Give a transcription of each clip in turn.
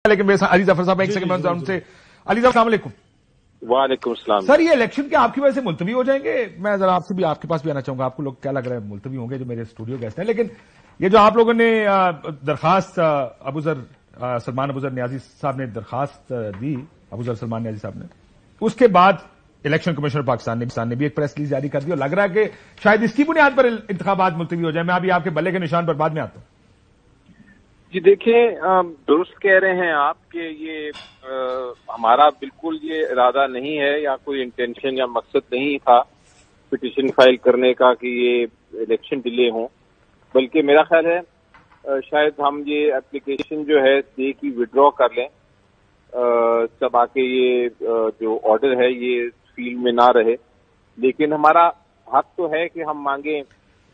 لیکن میرے ساتھ علی ظفر صاحب ایک سیکنڈ ان سے. علی صاحب السلام علیکم. وعلیکم السلام. سر یہ الیکشن کیا آپ کی وجہ سے ملتوی ہو جائیں گے؟ میں ذرا آپ سے بھی آپ کے پاس بھی آنا چاہوں گا, آپ کو لوگ کیا لگ رہا ہے ملتوی ہوں گے جو میرے اسٹوڈیو گیسٹ ہیں؟ لیکن یہ جو آپ لوگوں نے درخواست سلمان ابوذر نیازی صاحب نے درخواست دی, ابوذر سلمان نیازی صاحب نے, اس کے بعد الیکشن کمیشن پاکستان نے بھی ایک پریس ریلیز جاری کر دی, اور لگ رہا ہے کہ شاید اس کی بنیاد پر انتخابات ملتوی ہو جائیں. میں ابھی آپ کے بلے کے نشان پر بعد میں آتا ہوں. جی دیکھیں, درست کہہ رہے ہیں آپ کہ یہ ہمارا بالکل یہ ارادہ نہیں ہے یا کوئی انٹینشن یا مقصد نہیں تھا پٹیشن فائل کرنے کا کہ یہ الیکشن ڈیلے ہوں, بلکہ میرا خیال ہے شاید ہم یہ اپلیکیشن جو ہے اسٹے کی وڈرا کر لیں تب آ کے یہ جو آرڈر ہے یہ فیلڈ میں نہ رہے. لیکن ہمارا حق تو ہے کہ ہم مانگیں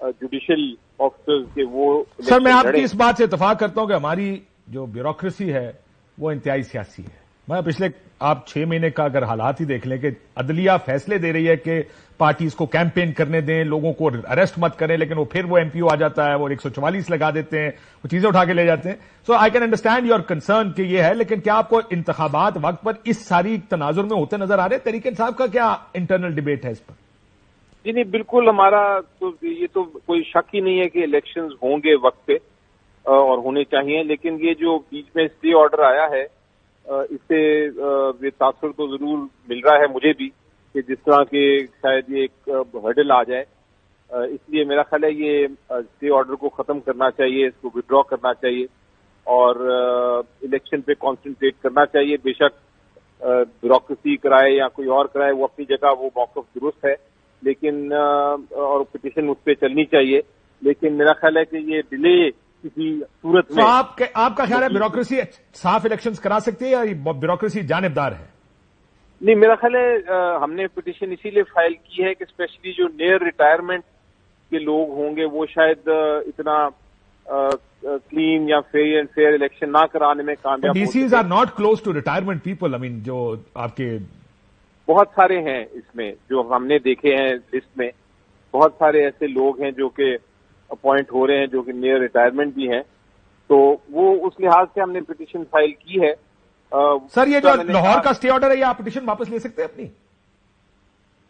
جوڈیشل آفیسرز کے وہ. سر میں آپ کی اس بات سے اتفاق کرتا ہوں کہ ہماری جو بیوروکریسی ہے وہ انتہائی سیاسی ہے. میں پچھلے آپ 6 مہینے کا اگر حالات ہی دیکھ لیں کہ عدلیہ فیصلے دے رہی ہے کہ پارٹیز کو کیمپین کرنے دیں, لوگوں کو اریسٹ مت کریں, لیکن وہ پھر وہ ایم پی او آ جاتا ہے, وہ 144 لگا دیتے ہیں, وہ چیزیں اٹھا کے لے جاتے ہیں. So I can understand your concern کہ یہ ہے, لیکن کیا آپ کو انتخابات وقت پر اس ساری تناظر میں ہوتے نظر آ رہے ہیں؟ طریق انصاف کا کیا انٹرنل ڈبیٹ ہے اس پر؟ جی نہیں, بالکل ہمارا تو یہ تو کوئی شک ہی نہیں ہے کہ الیکشنز ہوں گے وقت پہ اور ہونے چاہیے, لیکن یہ جو بیچ میں اسٹے آرڈر آیا ہے اس سے یہ تاثر تو ضرور مل رہا ہے مجھے بھی کہ جس طرح کہ شاید یہ ایک ہرڈل آ جائے. اس لیے میرا خیال ہے یہ اسٹے آرڈر کو ختم کرنا چاہیے, اس کو وڈرا کرنا چاہیے اور الیکشن پہ کانسنٹریٹ کرنا چاہیے. بے شک بیوروکریسی کرائے یا کوئی اور کرائے, وہ اپنی جگہ وہ موقف درست ہے, لیکن اور پٹیشن اس پہ چلنی چاہیے. لیکن میرا خیال ہے کہ یہ ڈیلے کسی صورت میں. آپ کا خیال ہے بیوروکریسی صاف الیکشنز کرا سکتی ہے یا بیوروکریسی جانبدار ہے؟ نہیں, میرا خیال ہے ہم نے پٹیشن اسی لیے فائل کی ہے کہ اسپیشلی جو نیئر ریٹائرمنٹ کے لوگ ہوں گے وہ شاید اتنا کلین یا فیئر الیکشن نہ کرانے میں کامیاب. These are not close to retirement people. I mean جو آپ کے بہت سارے ہیں اس میں جو ہم نے دیکھے ہیں لسٹ میں, بہت سارے ایسے لوگ ہیں جو کہ اپوائنٹ ہو رہے ہیں جو کہ نیئر ریٹائرمنٹ بھی ہیں, تو وہ اس لحاظ سے ہم نے پٹیشن فائل کی ہے. سر یہ جو لاہور کا اسٹے آرڈر ہے, یہ آپ پٹیشن واپس لے سکتے ہیں اپنی؟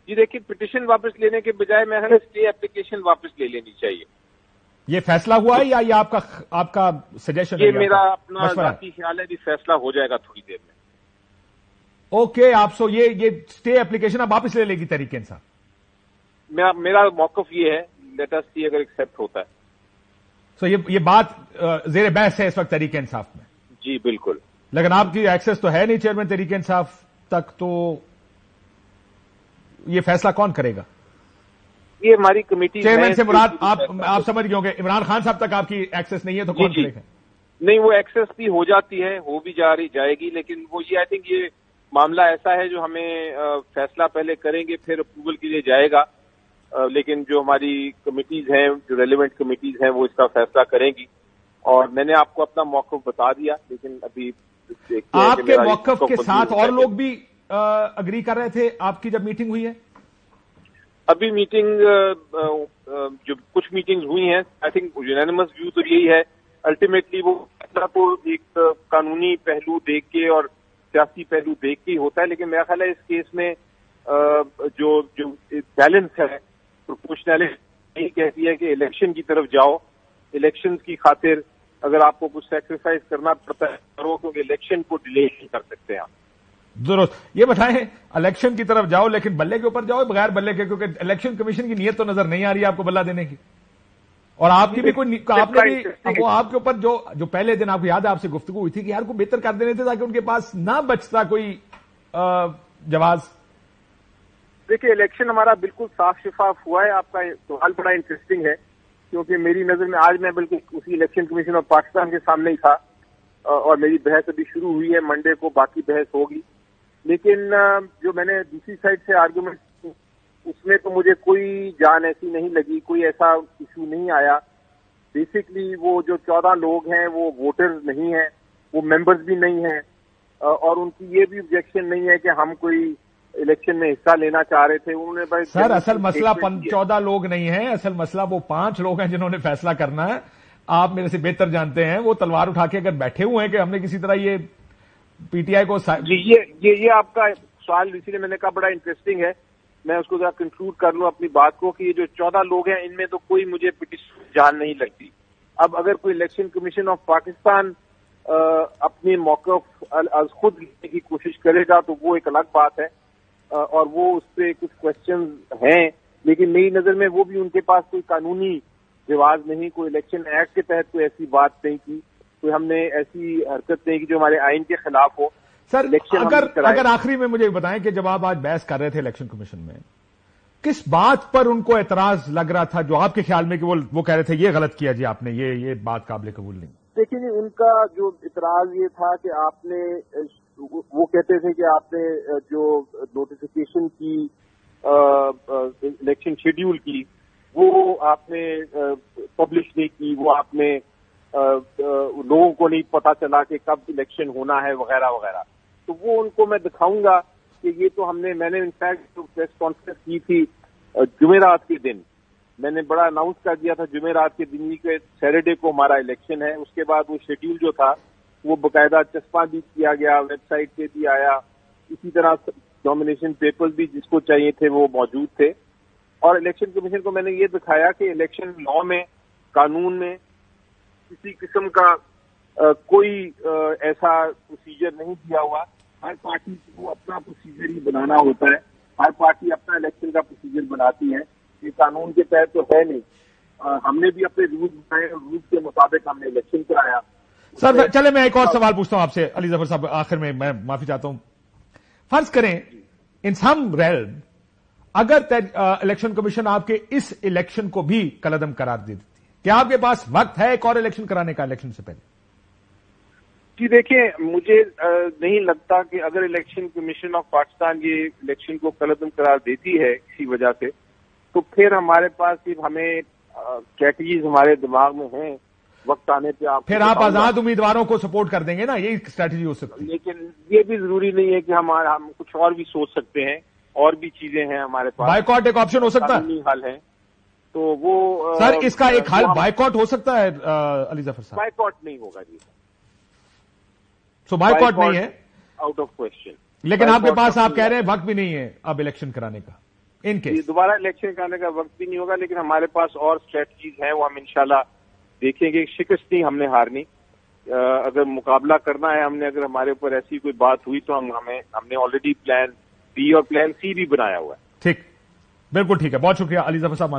جی دیکھیے, پٹیشن واپس لینے کے بجائے میں اسٹے اپلیکیشن واپس لے لینی چاہیے. یہ فیصلہ ہوا ہے یا یہ آپ کا سجیشن؟ یہ میرا اپنا ذاتی خیال ہے کہ فیصلہ ہو جائے گا تھوڑی دیر میں. اوکے, آپ سو یہ اسٹے اپلیکیشن آپ واپس لے لے گی تحریک انصاف؟ میرا موقف یہ ہے, لیٹ اس سی اگر ایکسپٹ ہوتا ہے. سو یہ بات زیر بحث ہے اس وقت تحریک انصاف میں؟ جی بالکل. لیکن آپ کی ایکسس تو ہے نہیں چیئرمین تحریک انصاف تک, تو یہ فیصلہ کون کرے گا؟ یہ ہماری کمیٹی. چیئرمین سے مراد آپ سمجھ گئے ہوں گے عمران خان صاحب تک آپ کی ایکسس نہیں ہے, تو کون کرے گا؟ نہیں, وہ ایکسس بھی ہو جاتی ہے, ہو بھی جائے گی, لیکن وہ یہ آئی تھنک یہ معاملہ ایسا ہے جو ہمیں فیصلہ پہلے کریں گے پھر اپروول کے لیے جائے گا, لیکن جو ہماری کمیٹیز ہیں, جو ریلیونٹ کمیٹیز ہیں, وہ اس کا فیصلہ کریں گی. اور میں نے آپ کو اپنا موقف بتا دیا, لیکن ابھی آپ کے موقف کے ساتھ اور لوگ بھی اگری کر رہے تھے آپ کی جب میٹنگ ہوئی ہے؟ ابھی میٹنگ جو کچھ میٹنگز ہوئی ہیں, آئی تھنک یونانیمس ویو تو یہی ہے. الٹیمیٹلی وہ فیصلہ تو ایک قانونی پہلو دیکھ کے اور سیاسی پہلو دیکھ کے ہی ہوتا ہے, لیکن میرا خیال ہے اس کیس میں جو بیلنس ہے, پروپورشنلٹی یہی کہتی ہے کہ الیکشن کی طرف جاؤ. الیکشن کی خاطر اگر آپ کو کچھ سیکریفائز کرنا پڑتا ہے کرو, کیونکہ الیکشن کو ڈیلے نہیں کر سکتے آپ. ضرور. یہ بتائیں, الیکشن کی طرف جاؤ لیکن بلے کے اوپر جاؤ بغیر بلے کے, کیونکہ الیکشن کمیشن کی نیت تو نظر نہیں آ رہی ہے آپ کو بلہ دینے کی, اور آپ کی بھی کوئی آپ نے بھی وہ آپ کے اوپر جو پہلے دن آپ کو یاد ہے آپ سے گفتگو ہوئی تھی کہ یار کو بہتر کر دینے تھے تاکہ ان کے پاس نہ بچتا کوئی جواز. دیکھیے, الیکشن ہمارا بالکل صاف شفاف ہوا ہے. آپ کا سوال بڑا انٹرسٹنگ ہے, کیونکہ میری نظر میں آج میں بالکل اسی الیکشن کمیشن آف پاکستان کے سامنے ہی تھا, اور میری بحث ابھی شروع ہوئی ہے, منڈے کو باقی بحث ہوگی. لیکن جو میں نے دوسری سائڈ سے آرگومنٹ, اس میں تو مجھے کوئی جان ایسی نہیں لگی, کوئی ایسا ایشو نہیں آیا. بیسکلی وہ جو 14 لوگ ہیں وہ ووٹرز نہیں ہیں, وہ ممبرز بھی نہیں ہیں, اور ان کی یہ بھی آبجیکشن نہیں ہے کہ ہم کوئی الیکشن میں حصہ لینا چاہ رہے تھے. انہوں نے سر اصل مسئلہ 14 لوگ نہیں ہیں, اصل مسئلہ وہ 5 لوگ ہیں جنہوں نے فیصلہ کرنا ہے. آپ میرے سے بہتر جانتے ہیں, وہ تلوار اٹھا کے اگر بیٹھے ہوئے ہیں کہ ہم نے کسی طرح یہ پی ٹی آئی کو جی یہ آپ کا سوال اسی لیے میں نے کہا بڑا انٹرسٹنگ ہے. میں اس کو ذرا کنکلوڈ کر لوں اپنی بات کو کہ یہ جو 14 لوگ ہیں ان میں تو کوئی مجھے پٹیشن جان نہیں لگتی. اب اگر کوئی الیکشن کمیشن آف پاکستان اپنے موقف از خود لینے کی کوشش کرے گا تو وہ ایک الگ بات ہے, اور وہ اس پہ کچھ کوشچنز ہیں, لیکن میری نظر میں وہ بھی ان کے پاس کوئی قانونی جواز نہیں, کوئی الیکشن ایکٹ کے تحت کوئی ایسی بات نہیں کی, کوئی ہم نے ایسی حرکت نہیں کی جو ہمارے آئین کے خلاف ہو. سر اگر آخری میں مجھے بتائیں کہ جب آپ آج بحث کر رہے تھے الیکشن کمیشن میں, کس بات پر ان کو اعتراض لگ رہا تھا جو آپ کے خیال میں کہ وہ کہہ رہے تھے یہ غلط کیا جی آپ نے, یہ بات قابل قبول نہیں؟ دیکھیے ان کا جو اعتراض یہ تھا کہ آپ نے, وہ کہتے تھے کہ آپ نے جو نوٹیفیکیشن کی الیکشن شیڈیول کی وہ آپ نے پبلش نہیں کی, وہ آپ نے لوگوں کو نہیں پتا چلا کہ کب الیکشن ہونا ہے وغیرہ وغیرہ. تو وہ ان کو میں دکھاؤں گا کہ یہ تو میں نے انفیکٹ پریس کانفرنس کی تھی جمعرات کے دن, میں نے بڑا اناؤنس کر دیا تھا جمعرات کے دن کے سیٹرڈے کو ہمارا الیکشن ہے. اس کے بعد وہ شیڈیول جو تھا وہ باقاعدہ چسپاں بھی کیا گیا, ویب سائٹ پہ بھی آیا, اسی طرح نامینیشن پیپر بھی جس کو چاہیے تھے وہ موجود تھے. اور الیکشن کمیشن کو میں نے یہ دکھایا کہ الیکشن لا میں, قانون میں کسی قسم کا کوئی ایسا پروسیجر نہیں دیا ہوا. ہر پارٹی کو اپنا پروسیجر ہی بنانا ہوتا ہے, ہر پارٹی اپنا الیکشن کا پروسیجر بناتی ہے, یہ قانون کے تحت تو ہے نہیں. ہم نے بھی اپنے رولز بنائے, رولز کے مطابق ہم نے الیکشن کرایا. سر چلے میں ایک اور سوال پوچھتا ہوں آپ سے علی ظفر صاحب, آخر میں معافی چاہتا ہوں. فرض کریں ان سم ریلم اگر الیکشن کمیشن آپ کے اس الیکشن کو بھی کالعدم قرار دے دیتی, کیا آپ کے پاس وقت ہے ایک اور الیکشن کرانے کا الیکشن سے پہلے؟ جی دیکھیں, مجھے نہیں لگتا کہ اگر الیکشن کمیشن آف پاکستان یہ الیکشن کو کالعدم قرار دیتی ہے کسی وجہ سے, تو پھر ہمارے پاس صرف ہمیں اسٹریٹجیز ہمارے دماغ میں ہیں, وقت آنے پہ پھر آپ آزاد امیدواروں کو سپورٹ کر دیں گے نا, یہی اسٹریٹجی ہو سکتی ہے. لیکن یہ بھی ضروری نہیں ہے کہ ہم کچھ اور بھی سوچ سکتے ہیں, اور بھی چیزیں ہیں ہمارے پاس. بائیکاٹ ایک آپشن ہو سکتا ہے, حل ہے تو وہ سر اس کا ایک حل بائیکاٹ ہو سکتا ہے علی ظفر صاحب. بائیکاٹ نہیں ہوگا جی, سو بائیکاٹ نہیں ہے, آؤٹ آف کوشچن. لیکن آپ کے پاس آپ کہہ رہے ہیں وقت بھی نہیں ہے اب الیکشن کرانے کا, ان کیس دوبارہ الیکشن کرانے کا وقت بھی نہیں ہوگا, لیکن ہمارے پاس اور اسٹریٹجیز ہیں, وہ ہم انشاءاللہ دیکھیں گے. شکست نہیں ہم نے ہارنی, اگر مقابلہ کرنا ہے ہم نے, اگر ہمارے اوپر ایسی کوئی بات ہوئی تو ہم نے آلریڈی پلان بی اور پلان سی بھی بنایا ہوا ہے. ٹھیک, بالکل ٹھیک ہے, بہت شکریہ علی ظفر صاحب.